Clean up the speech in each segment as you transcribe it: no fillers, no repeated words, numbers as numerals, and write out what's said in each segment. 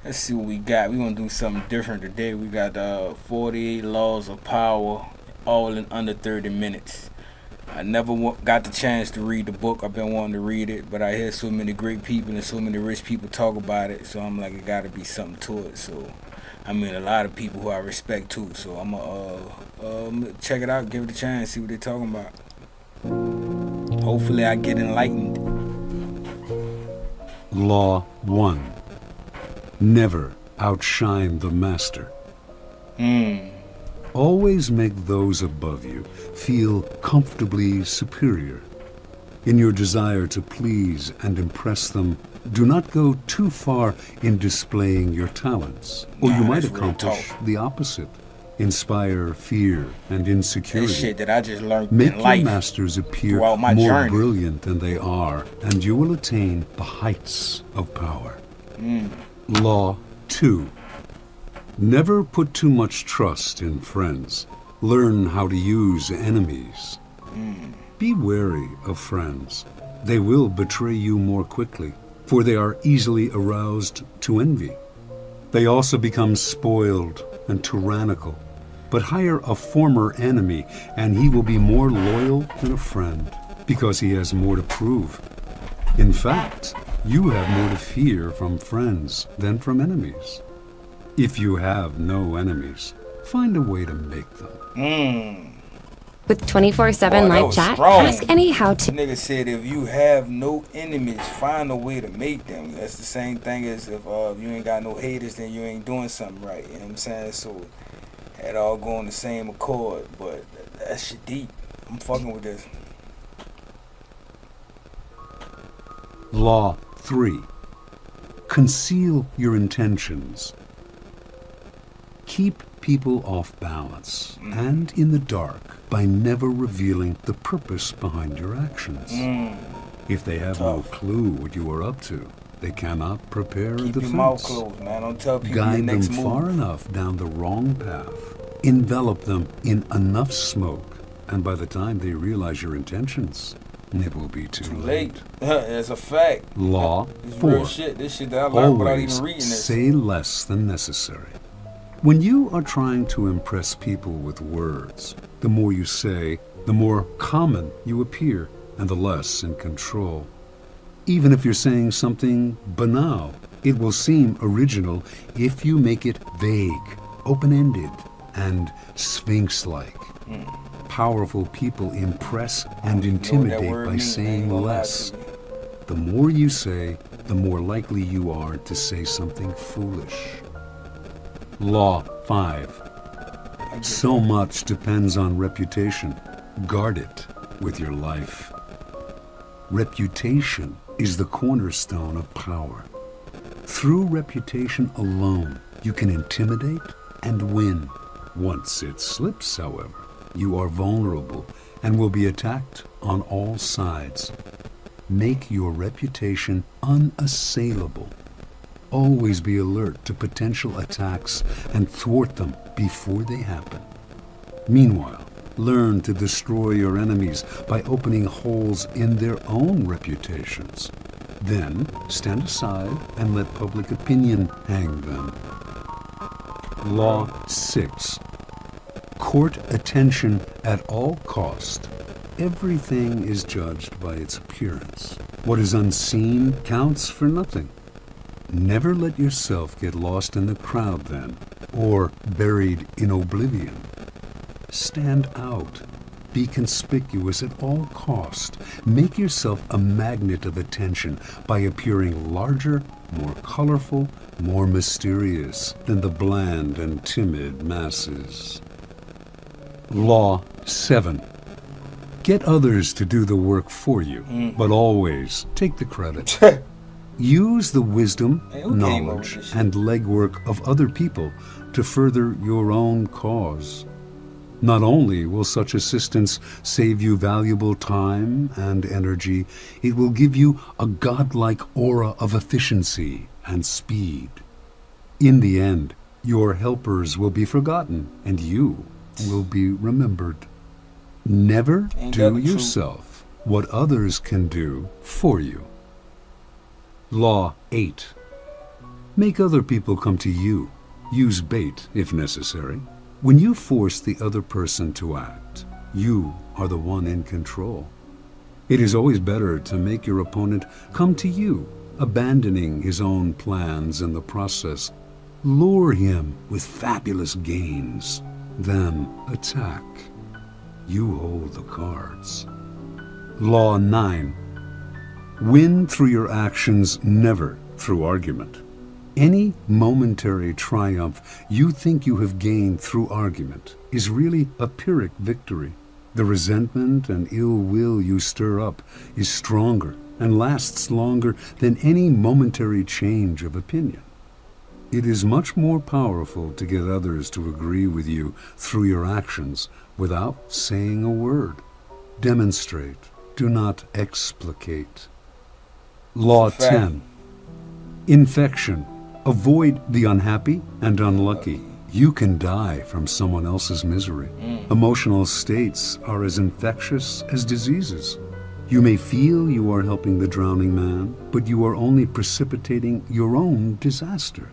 Let's see what we got. We're gonna do something different today. We got 48 Laws of Power, all in under 30 minutes. I never got the chance to read the book. I've been wanting to read it, but I hear so many great people and so many rich people talk about it. So I'm like, it got to be something to it. So, I mean, a lot of people who I respect too. So I'm gonna check it out, give it a chance, see what they're talking about. Hopefully, I get enlightened. Law 1. Never outshine the master. Always make those above you feel comfortably superior. In your desire to please and impress them, do not go too far in displaying your talents, or you might accomplish the opposite. Inspire fear and insecurity. This shit that I just learned Make in your life masters appear throughout my more journey. brilliant than they are, and you will attain the heights of power. Law 2. Never put too much trust in friends. Learn how to use enemies. Be wary of friends. They will betray you more quickly, for they are easily aroused to envy. They also become spoiled and tyrannical. But hire a former enemy, and he will be more loyal than a friend, because he has more to prove. In fact, you have more to fear from friends than from enemies. If you have no enemies, find a way to make them. With 24/7 Boy, that live was chat, strong. ask any how-to. Nigga said if you have no enemies, find a way to make them. That's the same thing as if you ain't got no haters, then you ain't doing something right. You know what I'm saying? So it all go on the same accord, but that shit deep. I'm fucking with this. Law 3. Conceal your intentions. Keep people off balance and in the dark by never revealing the purpose behind your actions. If they have no clue what you are up to, they cannot prepare a Keep defense. your mouth closed, man. Don't tell people your Guide them next move. far enough down the wrong path. Envelop them in enough smoke, and by the time they realize your intentions, it will be too late. That's a fact. Law This 4. real shit. This shit that I learned without Always even reading this. say less than necessary. When you are trying to impress people with words, the more you say, the more common you appear, and the less in control. Even if you're saying something banal, it will seem original if you make it vague, open-ended, and sphinx-like. Powerful people impress and intimidate by saying less. The more you say, the more likely you are to say something foolish. Law 5. So much depends on reputation. Guard it with your life. Reputation is the cornerstone of power. Through reputation alone, you can intimidate and win. Once it slips, however, you are vulnerable and will be attacked on all sides. Make your reputation unassailable. Always be alert to potential attacks and thwart them before they happen. Meanwhile, learn to destroy your enemies by opening holes in their own reputations. Then stand aside and let public opinion hang them. Law 6. Court attention at all cost. Everything is judged by its appearance. What is unseen counts for nothing. Never let yourself get lost in the crowd then, or buried in oblivion. Stand out. Be conspicuous at all cost. Make yourself a magnet of attention by appearing larger, more colorful, more mysterious than the bland and timid masses. Law 7. Get others to do the work for you, but always take the credit. Use the wisdom, knowledge, and legwork of other people to further your own cause. Not only will such assistance save you valuable time and energy, it will give you a godlike aura of efficiency and speed. In the end, your helpers will be forgotten and you will be remembered. Never do yourself what others can do for you. Law 8. Make other people come to you. Use bait if necessary. When you force the other person to act, you are the one in control. It is always better to make your opponent come to you, abandoning his own plans in the process. Lure him with fabulous gains, then attack. You hold the cards. Law 9. Win through your actions, never through argument. Any momentary triumph you think you have gained through argument is really a Pyrrhic victory. The resentment and ill will you stir up is stronger and lasts longer than any momentary change of opinion. It is much more powerful to get others to agree with you through your actions without saying a word. Demonstrate, do not explicate. Law 10. Infection. Avoid the unhappy and unlucky. You can die from someone else's misery. Emotional states are as infectious as diseases. You may feel you are helping the drowning man, but you are only precipitating your own disaster.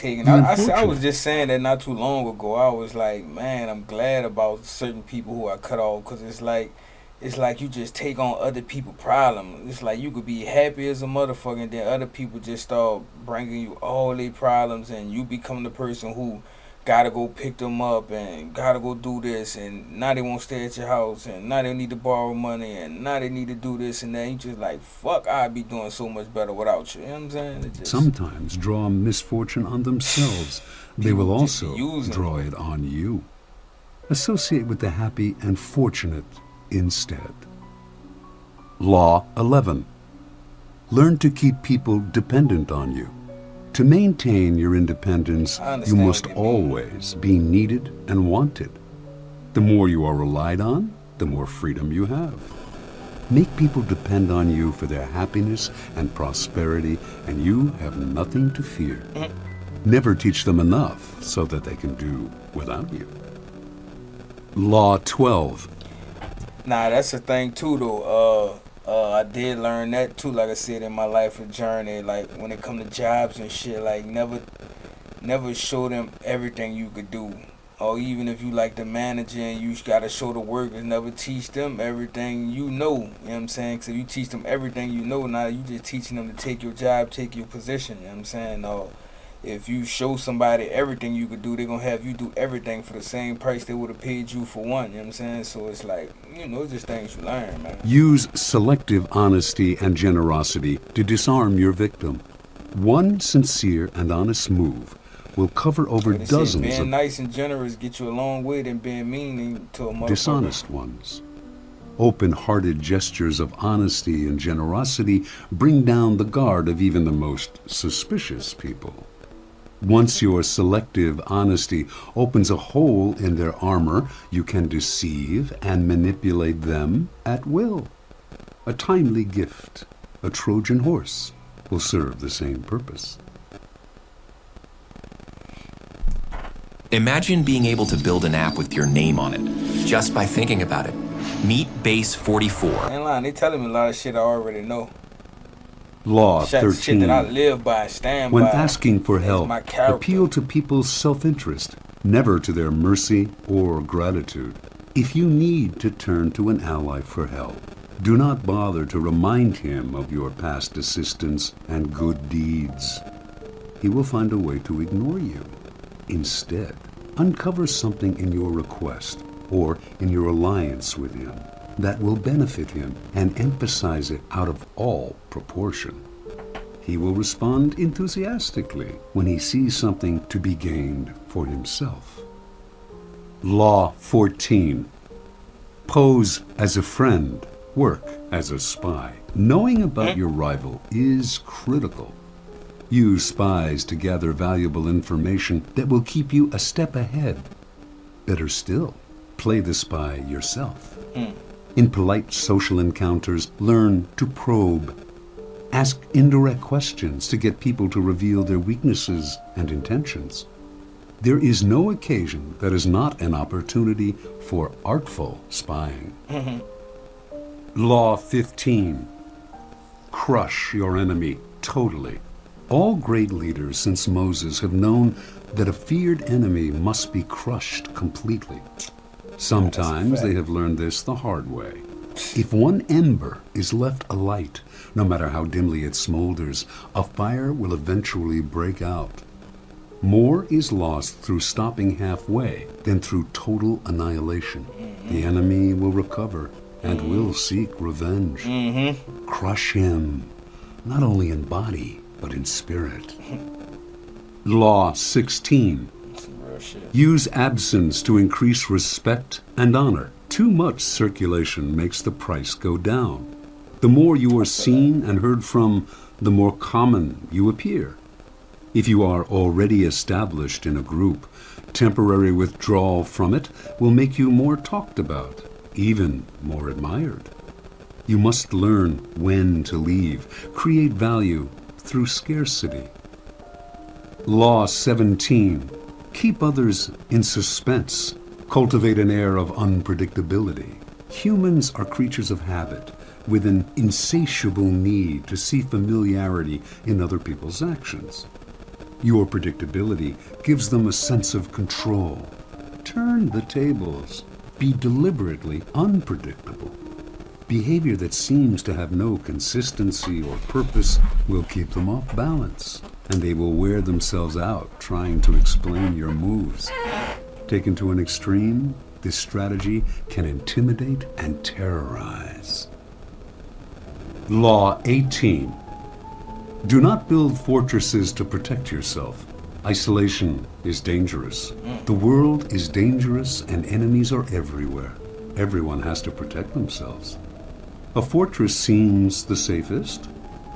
I was just saying that not too long ago. I was like, man, I'm glad about certain people who are cut off, because it's like you just take on other people's problems. It's like you could be happy as a motherfucker, and then other people just start bringing you all their problems, and you become the person who gotta go pick them up and gotta go do this, and now they won't stay at your house, and now they need to borrow money, and now they need to do this and that. You just like, fuck, I'd be doing so much better without you. You know what I'm saying? It just, sometimes draw misfortune on themselves. They will also draw it on you. Associate with the happy and fortunate instead. Law 11. Learn to keep people dependent on you. To maintain your independence, you must always be needed and wanted. The more you are relied on, the more freedom you have. Make people depend on you for their happiness and prosperity, and you have nothing to fear. Never teach them enough so that they can do without you. Law 12. Nah, that's the thing too, though. I did learn that too, like I said, in my life and journey. Like when it come to jobs and shit, like never show them everything you could do. Or even if you like the manager and you gotta show the workers, never teach them everything you know. You know what I'm saying? Cause if you teach them everything you know, now you just teaching them to take your job, take your position. You know what I'm saying? Or if you show somebody everything you could do, they're gonna have you do everything for the same price they would have paid you for one. You know what I'm saying? So it's like, it's just things you learn, man. Use selective honesty and generosity to disarm your victim. One sincere and honest move will cover over dozens being of nice and generous get you a long way than being mean to a motherfucker. Dishonest ones. Open-hearted gestures of honesty and generosity bring down the guard of even the most suspicious people. Once your selective honesty opens a hole in their armor, you can deceive and manipulate them at will. A timely gift, a Trojan horse, will serve the same purpose. Imagine being able to build an app with your name on it, just by thinking about it. Meet Base 44. Ain't lying, they telling me a lot of shit I already know. Law Shit 13. that I live by, stand When by. asking for help, my character. appeal to people's self-interest, never to their mercy or gratitude. If you need to turn to an ally for help, do not bother to remind him of your past assistance and good deeds. He will find a way to ignore you. Instead, uncover something in your request or in your alliance with him that will benefit him and emphasize it out of all proportion. He will respond enthusiastically when he sees something to be gained for himself. Law 14. Pose as a friend, work as a spy. Knowing about your rival is critical. Use spies to gather valuable information that will keep you a step ahead. Better still, play the spy yourself. In polite social encounters, learn to probe. Ask indirect questions to get people to reveal their weaknesses and intentions. There is no occasion that is not an opportunity for artful spying. Law 15. Crush your enemy totally. All great leaders since Moses have known that a feared enemy must be crushed completely. Sometimes they have learned this the hard way. If one ember is left alight, no matter how dimly it smolders, a fire will eventually break out. More is lost through stopping halfway than through total annihilation. The enemy will recover and will seek revenge. Crush him, not only in body, but in spirit. Law 16. Use absence to increase respect and honor. Too much circulation makes the price go down. The more you are seen and heard from, the more common you appear. If you are already established in a group, temporary withdrawal from it will make you more talked about, even more admired. You must learn when to leave, create value through scarcity. Law 17. Keep others in suspense. Cultivate an air of unpredictability. Humans are creatures of habit, with an insatiable need to see familiarity in other people's actions. Your predictability gives them a sense of control. Turn the tables. Be deliberately unpredictable. Behavior that seems to have no consistency or purpose will keep them off balance, and they will wear themselves out trying to explain your moves. Taken to an extreme, this strategy can intimidate and terrorize. Law 18. Do not build fortresses to protect yourself. Isolation is dangerous. The world is dangerous and enemies are everywhere. Everyone has to protect themselves. A fortress seems the safest,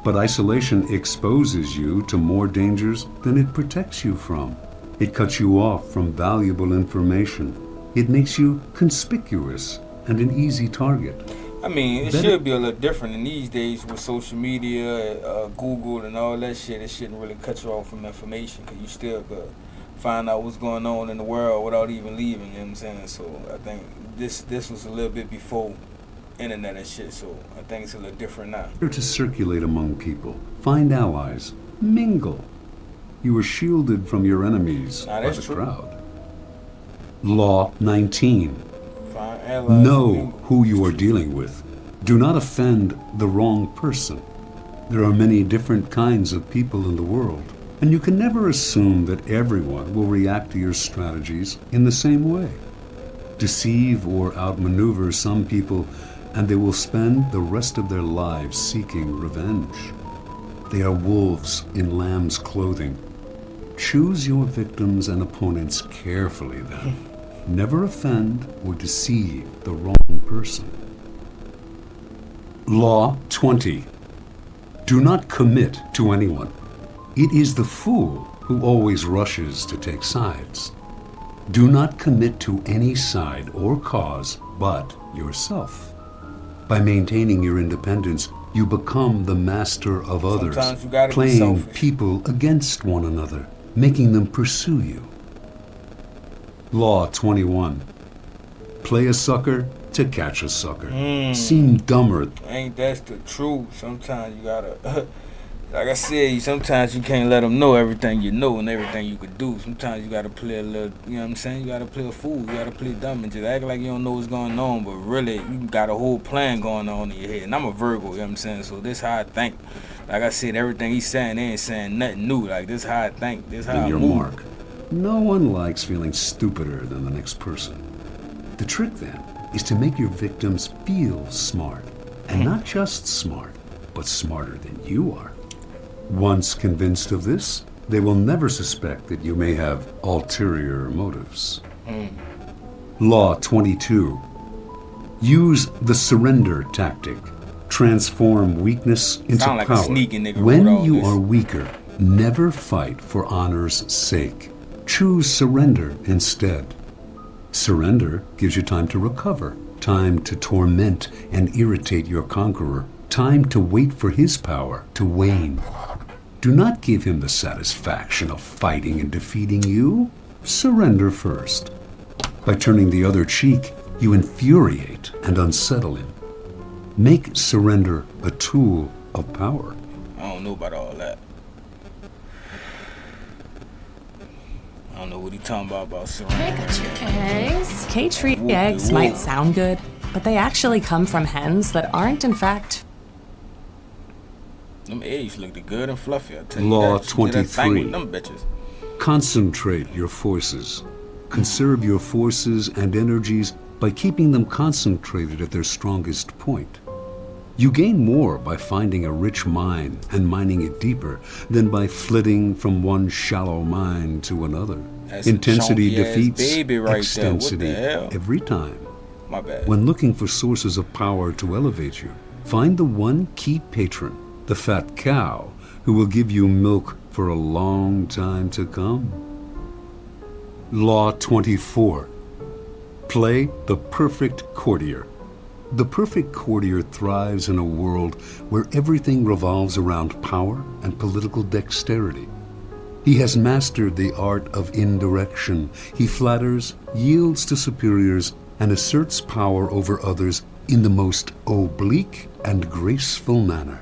but isolation exposes you to more dangers than it protects you from. It cuts you off from valuable information. It makes you conspicuous and an easy target. I mean, it should be a little different in these days with social media, Google, and all that shit. It shouldn't really cut you off from information because you still could find out what's going on in the world without even leaving, you know what I'm saying? So I think this was a little bit before internet and shit, so I think it's a little different now. To circulate among people, find allies, mingle. You are shielded from your enemies by the crowd. Law 19. Know who you are dealing with. Do not offend the wrong person. There are many different kinds of people in the world, and you can never assume that everyone will react to your strategies in the same way. Deceive or outmaneuver some people, and they will spend the rest of their lives seeking revenge. They are wolves in lamb's clothing. Choose your victims and opponents carefully then. Never offend or deceive the wrong person. Law 20. Do not commit to anyone. It is the fool who always rushes to take sides. Do not commit to any side or cause but yourself. By maintaining your independence, you become the master of others, playing people against one another, making them pursue you. Law 21. Play a sucker to catch a sucker. Seem dumber. Ain't that the truth? Sometimes you gotta, like I said, sometimes you can't let them know everything you know and everything you could do. Sometimes you gotta play a little, you know what I'm saying? You gotta play a fool, you gotta play dumb and just act like you don't know what's going on, but really, you got a whole plan going on in your head. And I'm a Virgo, you know what I'm saying? So this how I think. Like I said, everything he's saying, they ain't saying nothing new. Like, this how I think, this how I your move. Mark. No one likes feeling stupider than the next person. The trick, then, is to make your victims feel smart. And not just smart, but smarter than you are. Once convinced of this, they will never suspect that you may have ulterior motives. Law 22. Use the surrender tactic. Transform weakness into Sound like a power. sneaky nigga When wrote all you this. are weaker, never fight for honor's sake. Choose surrender instead. Surrender gives you time to recover, time to torment and irritate your conqueror, time to wait for his power to wane. Do not give him the satisfaction of fighting and defeating you. Surrender first. By turning the other cheek, you infuriate and unsettle him. Make surrender a tool of power. I don't know about all that. don't know what he talking about I saran. got your eggs. Cage-free Whoop-de-whoop. eggs might sound good, but they actually come from hens that aren't, in fact, Them eggs looked good and fluffy, I tell you Law that. She did that thing 23. with them bitches. Concentrate your forces. Conserve your forces and energies by keeping them concentrated at their strongest point. You gain more by finding a rich mine and mining it deeper than by flitting from one shallow mine to another. That's a Intensity chunky-ass defeats baby right there. What the extensity hell? every time. My bad. When looking for sources of power to elevate you, find the one key patron, the fat cow, who will give you milk for a long time to come. Law 24. Play the perfect courtier. The perfect courtier thrives in a world where everything revolves around power and political dexterity. He has mastered the art of indirection. He flatters, yields to superiors, and asserts power over others in the most oblique and graceful manner.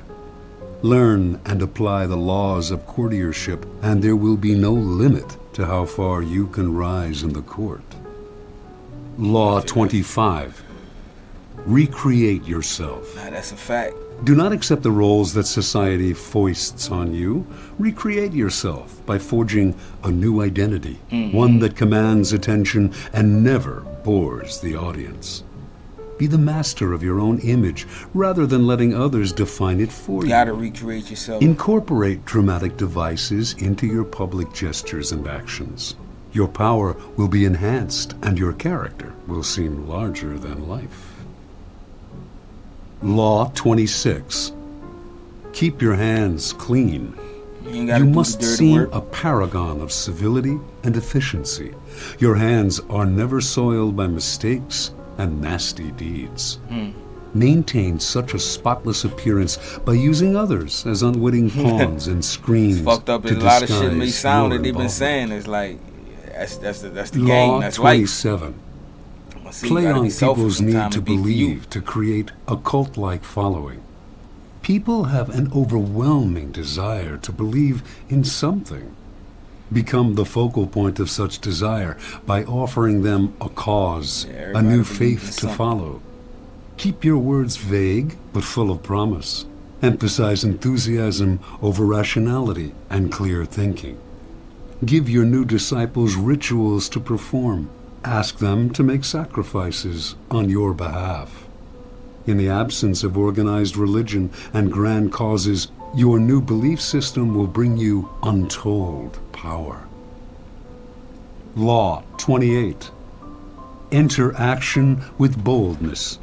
Learn and apply the laws of courtiership, and there will be no limit to how far you can rise in the court. Law 25. Recreate yourself. Nah, that's a fact. Do not accept the roles that society foists on you. Recreate yourself by forging a new identity, one that commands attention and never bores the audience. Be the master of your own image rather than letting others define it for You you. gotta recreate yourself. Incorporate dramatic devices into your public gestures and actions. Your power will be enhanced and your character will seem larger than life. Law 26. Keep your hands clean. You ain't gotta You do the must dirty seem work. a paragon of civility and efficiency. Your hands are never soiled by mistakes and nasty deeds. Maintain such a spotless appearance by using others as unwitting pawns and screens. Fucked up to as a lot of shit disguise may sound your that they've been involvement. saying. It's like that's the Law game. That's life. 27. See, you Play gotta on be selfish people's need sometimes to and be for you. believe to create a cult-like following. People have an overwhelming desire to believe in something. Become the focal point of such desire by offering them a cause, Yeah, a everybody new believes in faith to something. follow. Keep your words vague but full of promise. Emphasize enthusiasm over rationality and clear thinking. Give your new disciples rituals to perform. Ask them to make sacrifices on your behalf. In the absence of organized religion and grand causes, your new belief system will bring you untold power. Law 28. Enter action with boldness.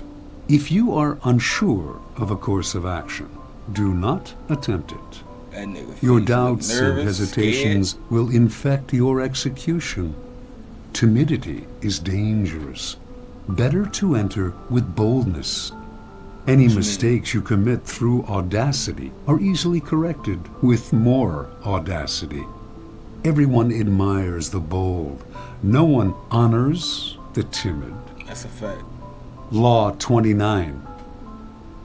If you are unsure of a course of action, do not attempt it. That nigga Your face doubts look and nervous, hesitations will infect your execution. Timidity is dangerous. Better to enter with boldness. Any mistakes you commit through audacity are easily corrected with more audacity. Everyone admires the bold. No one honors the timid. scared. That's a fact. Law 29.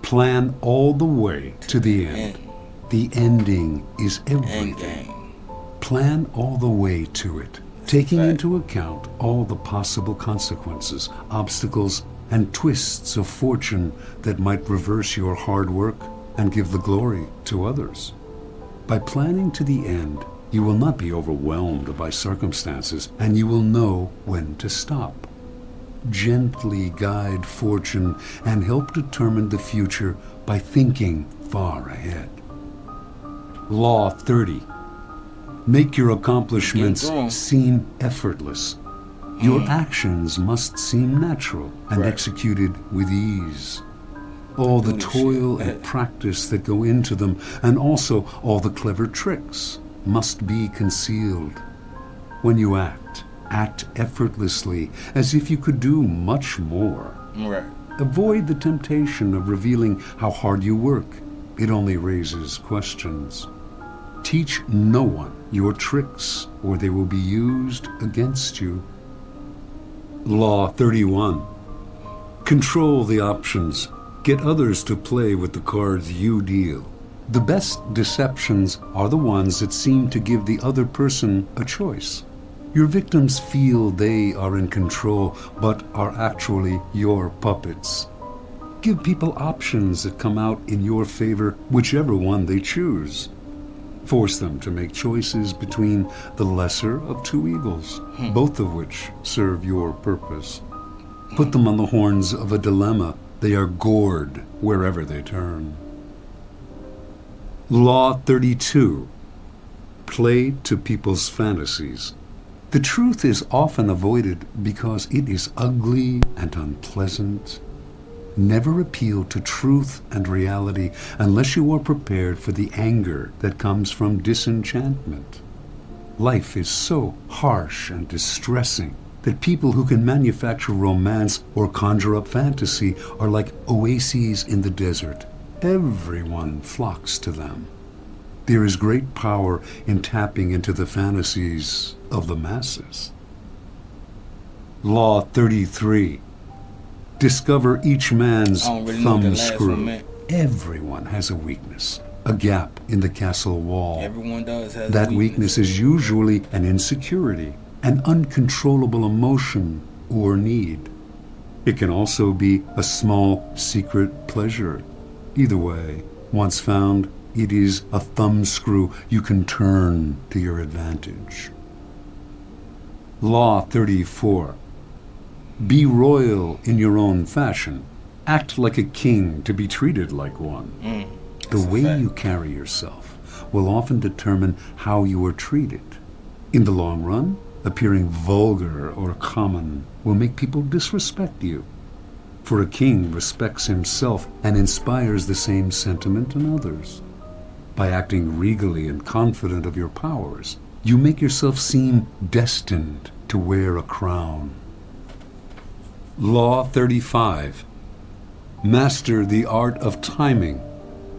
Plan all the way to the end. End, The ending is end everything. game. Plan all the way to it, taking fact. into account all the possible consequences, obstacles, and twists of fortune that might reverse your hard work and give the glory to others. By planning to the end, you will not be overwhelmed by circumstances, and you will know when to stop. Gently guide fortune and help determine the future by thinking far ahead. Law 30. Make your accomplishments Getting through 'em. seem effortless. Your actions must seem natural and Right. executed with ease. All the Do this toil shit. and practice that go into them, and also all the clever tricks, must be concealed. When you act effortlessly, as if you could do much more. Right. Avoid the temptation of revealing how hard you work. It only raises questions. Teach no one your tricks, or they will be used against you. Law 31. Control the options. Get others to play with the cards you deal. The best deceptions are the ones that seem to give the other person a choice. Your victims feel they are in control, but are actually your puppets. Give people options that come out in your favor, whichever one they choose. Force them to make choices between the lesser of two evils, both of which serve your purpose. Put them on the horns of a dilemma. They are gored wherever they turn. Law 32. Play to people's fantasies. The truth is often avoided because it is ugly and unpleasant. Never appeal to truth and reality unless you are prepared for the anger that comes from disenchantment. Life is so harsh and distressing that people who can manufacture romance or conjure up fantasy are like oases in the desert. Everyone flocks to them. There is great power in tapping into the fantasies of the masses. Law 33. Discover each man's thumb screw. Everyone has a weakness, a gap in the castle wall. Everyone does have that weakness is usually an insecurity, an uncontrollable emotion or need. It can also be a small secret pleasure. Either way, once found, it is a thumb screw you can turn to your advantage. Law 34. Be royal in your own fashion. Act like a king to be treated like one. The way you carry yourself will often determine how you are treated. In the long run, appearing vulgar or common will make people disrespect you. For a king respects himself and inspires the same sentiment in others. By acting regally and confident of your powers, you make yourself seem destined to wear a crown. Law 35. Master the art of timing.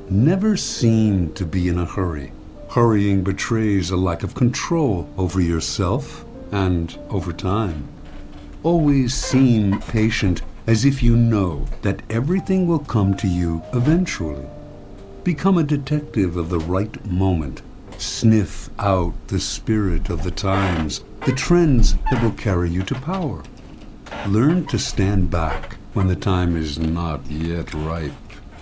Never seem to be in a hurry. Hurrying betrays a lack of control over yourself and over time. Always seem patient, as if you know that everything will come to you eventually. Become a detective of the right moment. Sniff out the spirit of the times, the trends that will carry you to power. Learn to stand back when the time is not yet ripe,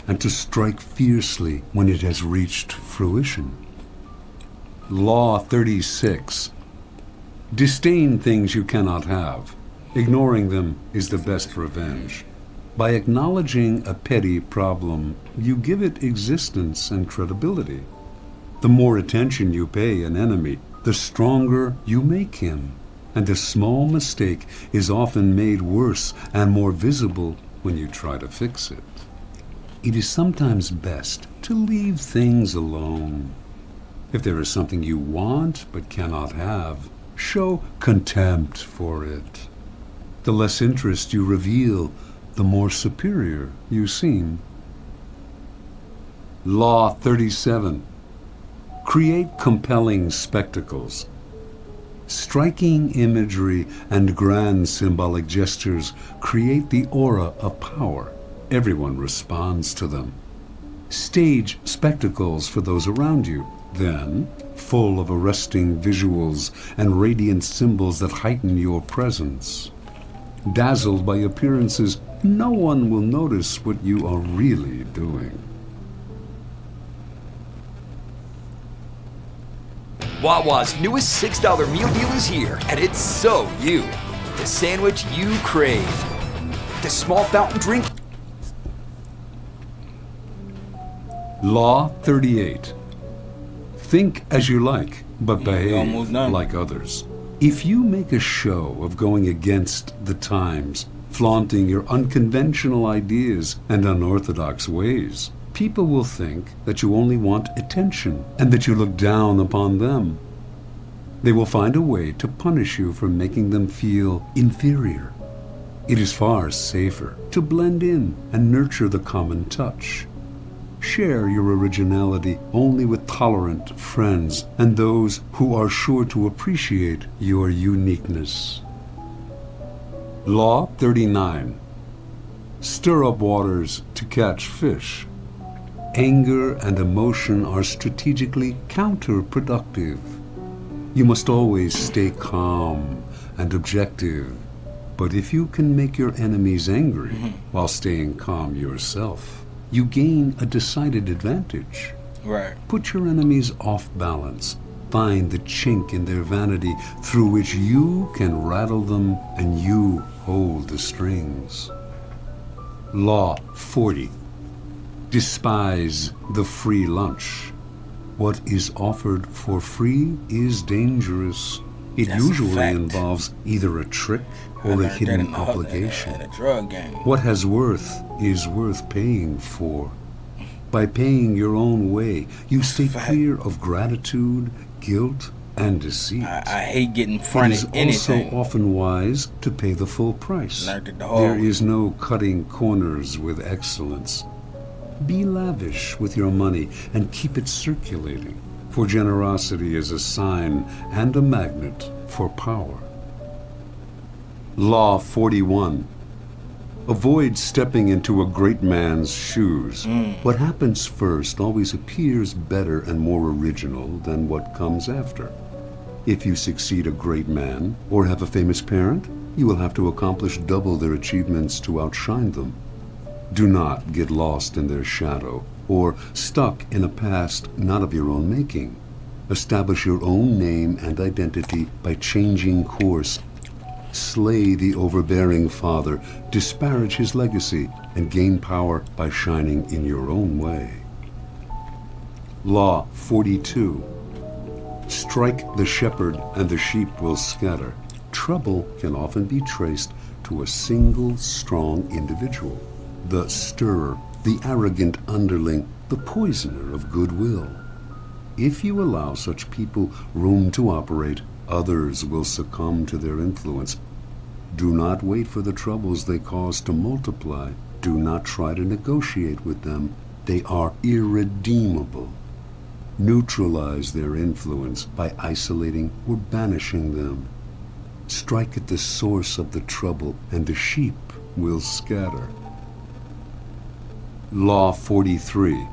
and to strike fiercely when it has reached fruition. Law 36. Disdain things you cannot have. Ignoring them is the best revenge. By acknowledging a petty problem, you give it existence and credibility. The more attention you pay an enemy, the stronger you make him. And a small mistake is often made worse and more visible when you try to fix it. It is sometimes best to leave things alone. If there is something you want but cannot have, show contempt for it. The less interest you reveal, the more superior you seem. Law 37. Create compelling spectacles. Striking imagery and grand symbolic gestures create the aura of power. Everyone responds to them. Stage spectacles for those around you. Then, full of arresting visuals and radiant symbols that heighten your presence. Dazzled by appearances, no one will notice what you are really doing. Wawa's newest $6 meal deal is here, and it's so you. The sandwich you crave. The small fountain drink. Law 38. Think as you like, but behave like others. If you make a show of going against the times, flaunting your unconventional ideas and unorthodox ways, people will think that you only want attention and that you look down upon them. They will find a way to punish you for making them feel inferior. It is far safer to blend in and nurture the common touch. Share your originality only with tolerant friends and those who are sure to appreciate your uniqueness. Law 39. Stir up waters to catch fish. Anger and emotion are strategically counterproductive. You must always stay calm and objective. But if you can make your enemies angry while staying calm yourself, you gain a decided advantage. Right. Put your enemies off balance. Find the chink in their vanity through which you can rattle them and you hold the strings. Law 40. Despise the free lunch. What is offered for free is dangerous. It That's a usually fact. involves either a trick I or a learned that hidden in the obligation. in the drug game. What has worth is worth paying for. By paying your own way, you stay fact. clear of gratitude, guilt, and deceit. I hate getting It fronted is anything. also often wise to pay the full price. Learned it the hard There way. is no cutting corners with excellence. Be lavish with your money and keep it circulating, for generosity is a sign and a magnet for power. Law 41. Avoid stepping into a great man's shoes. What happens first always appears better and more original than what comes after. If you succeed a great man or have a famous parent, you will have to accomplish double their achievements to outshine them. Do not get lost in their shadow or stuck in a past not of your own making. Establish your own name and identity by changing course. Slay the overbearing father, disparage his legacy, and gain power by shining in your own way. Law 42. Strike the shepherd and the sheep will scatter. Trouble can often be traced to a single strong individual. The stirrer, the arrogant underling, the poisoner of goodwill. If you allow such people room to operate, others will succumb to their influence. Do not wait for the troubles they cause to multiply. Do not try to negotiate with them. They are irredeemable. Neutralize their influence by isolating or banishing them. Strike at the source of the trouble, and the sheep will scatter. Law 43.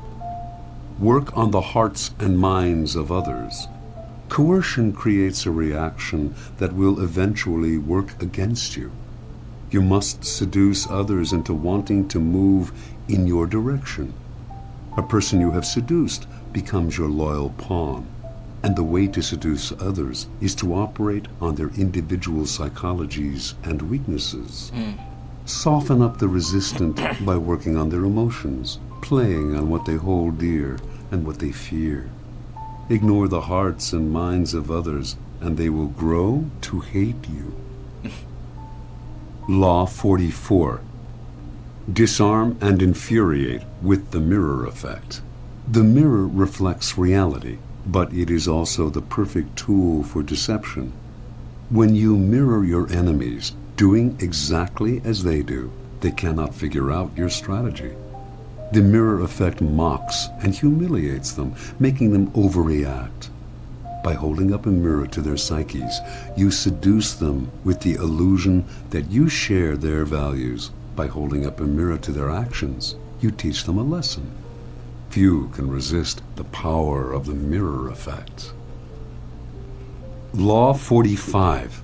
Work on the hearts and minds of others. Coercion creates a reaction that will eventually work against you. You must seduce others into wanting to move in your direction. A person you have seduced becomes your loyal pawn, and the way to seduce others is to operate on their individual psychologies and weaknesses. Soften up the resistant by working on their emotions, playing on what they hold dear and what they fear. Ignore the hearts and minds of others, and they will grow to hate you. Law 44. Disarm and infuriate with the mirror effect. The mirror reflects reality, but it is also the perfect tool for deception. When you mirror your enemies, doing exactly as they do, they cannot figure out your strategy. The mirror effect mocks and humiliates them, making them overreact. By holding up a mirror to their psyches, you seduce them with the illusion that you share their values. By holding up a mirror to their actions, you teach them a lesson. Few can resist the power of the mirror effect. Law 45.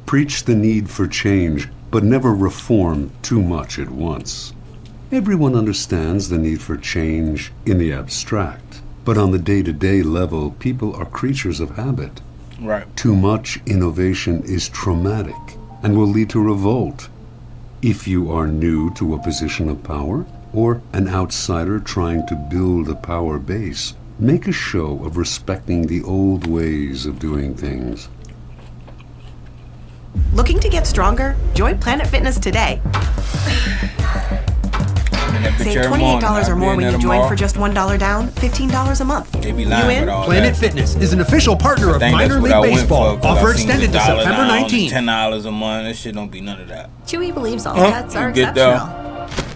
Preach the need for change, but never reform too much at once. Everyone understands the need for change in the abstract, but on the day-to-day level, people are creatures of habit. Right. Too much innovation is traumatic and will lead to revolt. If you are new to a position of power, or an outsider trying to build a power base, make a show of respecting the old ways of doing things. Looking to get stronger? Join Planet Fitness today. Save $28 or more when you join for just $1 down, $15 a month. They be You lying in? with all Planet that. Fitness is an official partner of I think that's Minor what League I went Baseball. for, 'cause Offer I seen extended the to $1 September now, $19th. $10 a month. That shit don't be none of that. Chewy believes all Huh? pets are You get that? exceptional.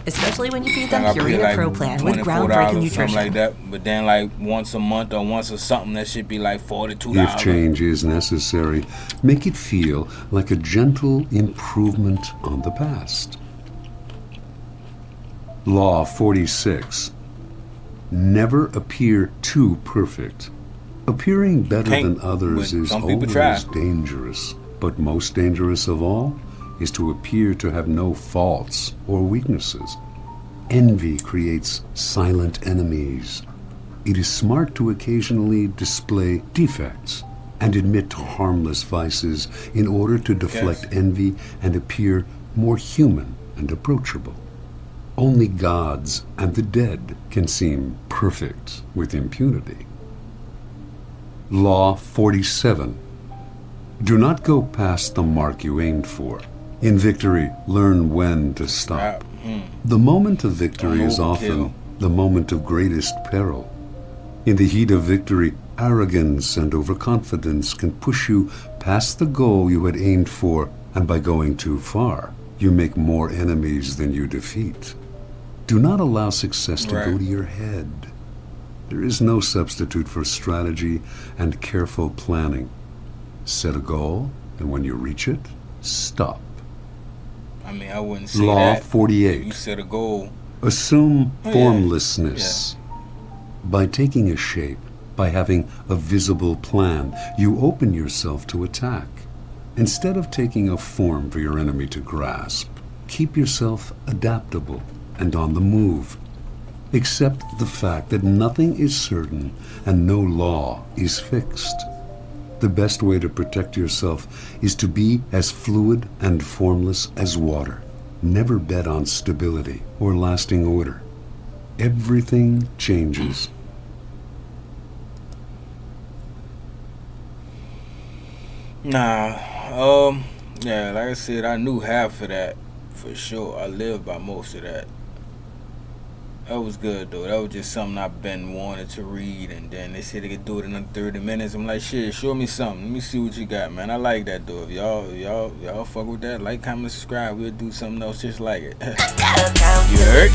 Especially when you feed them I pay Purina like Pro Plan with $24 groundbreaking something nutrition. like that. But then like once a month or once or something, that should be like $42. If change is necessary, make it feel like a gentle improvement on the past. Law 46. Never appear too perfect. Appearing better Can't, than others but is some people try. always dangerous, but most dangerous of all is to appear to have no faults or weaknesses. Envy creates silent enemies. It is smart to occasionally display defects and admit to harmless vices in order to deflect envy and appear more human and approachable. Only gods and the dead can seem perfect with impunity. Law 47. Do not go past the mark you aimed for. In victory, learn when to stop. The moment of victory is often the moment of greatest peril. In the heat of victory, arrogance and overconfidence can push you past the goal you had aimed for, and by going too far, you make more enemies than you defeat. Do not allow success to go to your head. There is no substitute for strategy and careful planning. Set a goal, and when you reach it, stop. I mean, I wouldn't say Law that. 48. You set a goal. Assume formlessness. By taking a shape, by having a visible plan, you open yourself to attack. Instead of taking a form for your enemy to grasp, keep yourself adaptable and on the move. Accept the fact that nothing is certain and no law is fixed. The best way to protect yourself is to be as fluid and formless as water. Never bet on stability or lasting order. Everything changes. Nah, yeah, like I said, I knew half of that for sure. I lived by most of that. That was good though. That was just something I've been wanting to read, and then they said they could do it in under 30 minutes. I'm like, shit, show me something. Let me see what you got, man. I like that though. If y'all fuck with that, like, comment, subscribe. We'll do something else just like it. You heard?